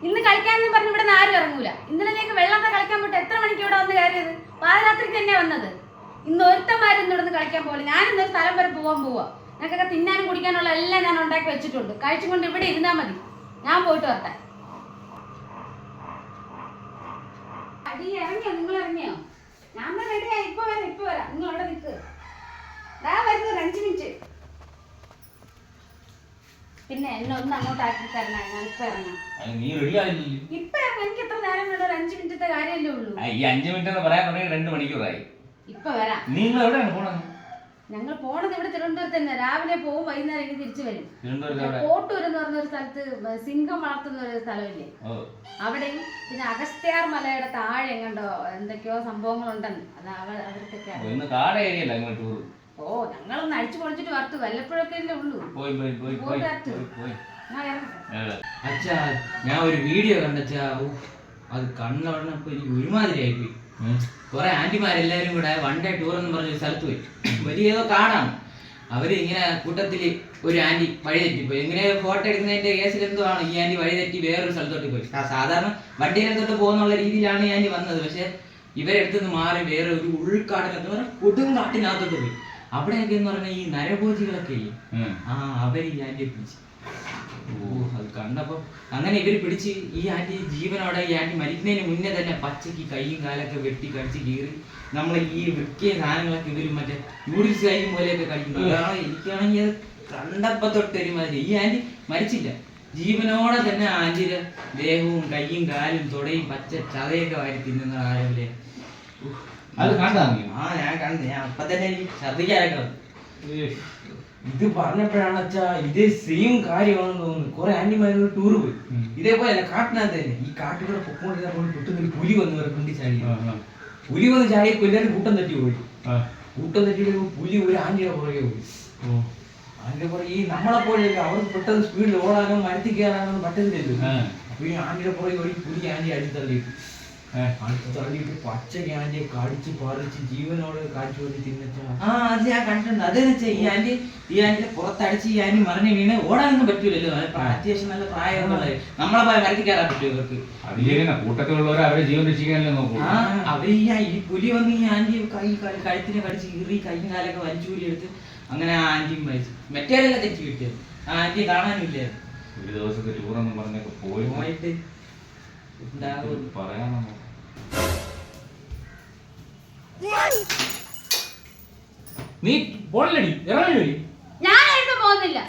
ഇന്ന് കളിക്കാനെന്ന് പറഞ്ഞ് ഇവിടെ ആരും ഇറങ്ങൂല. ഇന്നലേക്ക് വെള്ളത്തെ കളിക്കാൻ പോയിട്ട് എത്ര മണിക്ക് ഇവിടെ വന്ന് കയറിയത്? പാതിരാത്രിക്ക് തന്നെ വന്നത്. ഇന്ന് ഒരുത്തന്മാരും ഇവിടെ നിന്ന് കളിക്കാൻ പോലെ. ഞാനിന്നൊരു സ്ഥലം വരെ പോവാ. നിനക്കൊക്കെ തിന്നാനും കുടിക്കാനുള്ള എല്ലാം ഞാൻ ഉണ്ടാക്കി വെച്ചിട്ടുണ്ട്. കഴിച്ചും കൊണ്ട് ഇവിടെ ഇരുന്നാൽ മതി. ഞാൻ പോയിട്ട് വരട്ടെ. അടി ഇറങ്ങിയോ? നിങ്ങൾ ഇറങ്ങിയോ? ഞാൻ റെഡിയാ. ഇപ്പൊ വരാം. നിങ്ങൾ അവിടെ നിൽക്ക്. വരുന്നത് ഒരു 5 മിനിറ്റ്. പിന്നെ എന്നെ ഒന്ന് അങ്ങോട്ട് ആക്കി തരണേ. ഞാൻ ഇപ്പൊ ഇറങ്ങാം. ഇപ്പൊ ഇറങ്ങാം. എനിക്ക് എത്ര നേരം വേണ്ട? ഒരു 5 മിനിറ്റത്തെ കാര്യമല്ലേ ഉള്ളൂ. ഈ 5 മിനിറ്റ് എന്ന് പറയാൻ തുടങ്ങി 2 മണിക്കൂറായി. ഇപ്പൊ വരാം. നിങ്ങൾ എവിടെയാണ് പോണത്? ഞങ്ങൾ പോണത് ഇവിടെ തിരുവനന്തപുരത്ത് തന്നെ. രാവിലെ പോവും, വൈകുന്നേരം ഇനി തിരിച്ചു വരും. കോട്ടൂർ എന്ന് പറഞ്ഞ ഒരു സ്ഥലത്ത് സിംഹം വളർത്തുന്ന ഒരു സ്ഥലമില്ലേ, അവിടെയും പിന്നെ അഗസ്ത്യാർ മലയുടെ താഴെ എങ്ങണ്ടോ എന്തൊക്കെയോ സംഭവങ്ങളുണ്ടെന്ന്. അത് അവർക്കൊക്കെ ഞങ്ങളൊന്ന് അടിച്ചു പൊളിച്ചിട്ട് വറുത്തു. വല്ലപ്പോഴൊക്കെ അല്ലേ ഉള്ളൂ. അച്ഛാ, ഞാൻ ഒരു വീഡിയോ കണ്ടച്ചാ, അത് കണ്ണുടനപ്പോ എനിക്ക് ഒരുമാതിരി ആയിപ്പോയി. കുറെ ആന്റിമാരെല്ലാരും കൂടെ 1 ഡേ ടൂർ എന്ന് പറഞ്ഞൊരു സ്ഥലത്ത് പോയി. വലിയ ഏതോ കാടാണ്. അവര് ഇങ്ങനെ കൂട്ടത്തില് ഒരു ആന്റി വഴിതെറ്റിപ്പോയി. ഇങ്ങനെ ഫോട്ടോ എടുക്കുന്നതിന്റെ കേസിൽ എന്തോ ആണ് ഈ ആന്റി വഴിതെറ്റി വേറൊരു സ്ഥലത്തോട്ട് പോയി. സാധാരണ വണ്ടിയിലത്തോട്ട് പോകുന്നുള്ള രീതിയിലാണ് ഈ ആന്റി വന്നത്. പക്ഷെ ഇവരെടുത്തുനിന്ന് മാറി വേറെ ഒരു ഉൾക്കാടിനകത്ത് പറഞ്ഞാൽ കൊടുങ്കാട്ടിനകത്തോട്ട് പോയി. അവിടെയൊക്കെ എന്ന് പറഞ്ഞാൽ ഈ നരഭോജികളൊക്കെ അവര് ഈ ആന്റിയെ പിടിച്ച്. അത് കണ്ടപ്പോ അങ്ങനെ ഇവര് പിടിച്ച് ഈ ആന്റി ജീവനോടെ, ഈ ആന്റി മരിക്കുന്നതിന് മുന്നേ തന്നെ പച്ചക്ക് കൈയും കാലൊക്കെ വെട്ടി കടിച്ച് കീറി നമ്മളെ ഈ വൃത്തിയ സാധനങ്ങളൊക്കെ ഇവര് മറ്റേ യൂഡിൽസ് കഴിക്കും പോലെയൊക്കെ കഴിക്കുന്നു. അതാണ് എനിക്കാണെങ്കിൽ അത് കണ്ടപ്പോ തൊട്ട് ഒരുമാതിരി. ഈ ആന്റി മരിച്ചില്ല, ജീവനോടെ തന്നെ ആന്റിയുടെ ദേഹവും കൈയും കാലും തുടയും പച്ച ചതയൊക്കെ വാരി തിന്നുന്ന ആരല്ലേ. അത് കണ്ടാ? ഞാൻ കണ്ടു. ഞാൻ അപ്പൊ തന്നെ ഛർദിക്കാനൊക്കെ വന്നു. ഇത് പറഞ്ഞപ്പോഴാണ് അച്ഛാ ഇതേ സെയിം കാര്യമാണെന്ന് തോന്നുന്നു. കുറെ ആന്റിമാരൊരു ടൂർ പോയി ഇതേപോലെ തന്നെ കാട്ടിനകത്ത് തന്നെ. ഈ കാട്ടിലൂടെ പൊക്കോണ്ടിരുന്നപ്പോൾ പെട്ടെന്നൊരു പുലി വന്ന് വരെ കുണ്ടി ചാടി. പുലി വന്ന് ചാടിയപ്പോ എല്ലാവരും കൂട്ടം തെറ്റി പോയി. കൂട്ടം തെറ്റിയിട്ട് പുലി ഒരു ആന്റിയുടെ പുറകെ പോയി. ആന്റിയുടെ പുറകെ ഈ നമ്മളെപ്പോലെയൊക്കെ അവർക്ക് പെട്ടെന്ന് സ്പീഡിൽ ഓടാനോ മരത്തിൽ കയറാനോ പറ്റുന്നില്ലല്ലോ. അപ്പൊ ഈ ആന്റിയുടെ പുറകെ ഒരു പുലി ആന്റി അടിത്തള്ളിയിട്ട് തള്ളിയിട്ട് പച്ചക്ക് ആന്റിയെ കടിച്ച് പറിച്ച് ജീവനോട് കാണിച്ചു കൊണ്ട് തിന്നിട്ടാ. അത് ഞാൻ കണ്ടിട്ടുണ്ട്. അതെന്ന് വെച്ചാൽ ഈ ആന്റിന്റെ പുറത്തടിച്ച് ഈ ആന്റി മറിഞ്ഞ് വീണ് ഓടാനൊന്നും പറ്റൂലല്ലോ. അത്യാവശ്യം നല്ല പ്രായമുള്ളത്. നമ്മളെ മരത്തിൽ കയറാൻ പറ്റും ഇവർക്ക്. കൂട്ടത്തിലുള്ളവർ അവരെ ജീവൻ രക്ഷിക്കാനല്ലേ നോക്കൂ. അവര് ഈ പുലി വന്ന് ഈ ആന്റി കഴുത്തിനെ കടിച്ച് കീറി കൈയും കാലൊക്കെ വലിച്ചൂരി എടുത്ത് അങ്ങനെ ആ ആന്റിയും മരിച്ചു. മറ്റേരെല്ലാം തെറ്റി കിട്ടിയത്. ആ ആന്റിയെ കാണാനില്ലായിരുന്നു. ഒരു ദിവസത്തെ ടൂറെന്ന് പറഞ്ഞൊക്കെ പോയിട്ട് പറയാനോ. നീ പോണില്ലടി, ഇറങ്ങി. ഞാൻ പോകുന്നില്ല.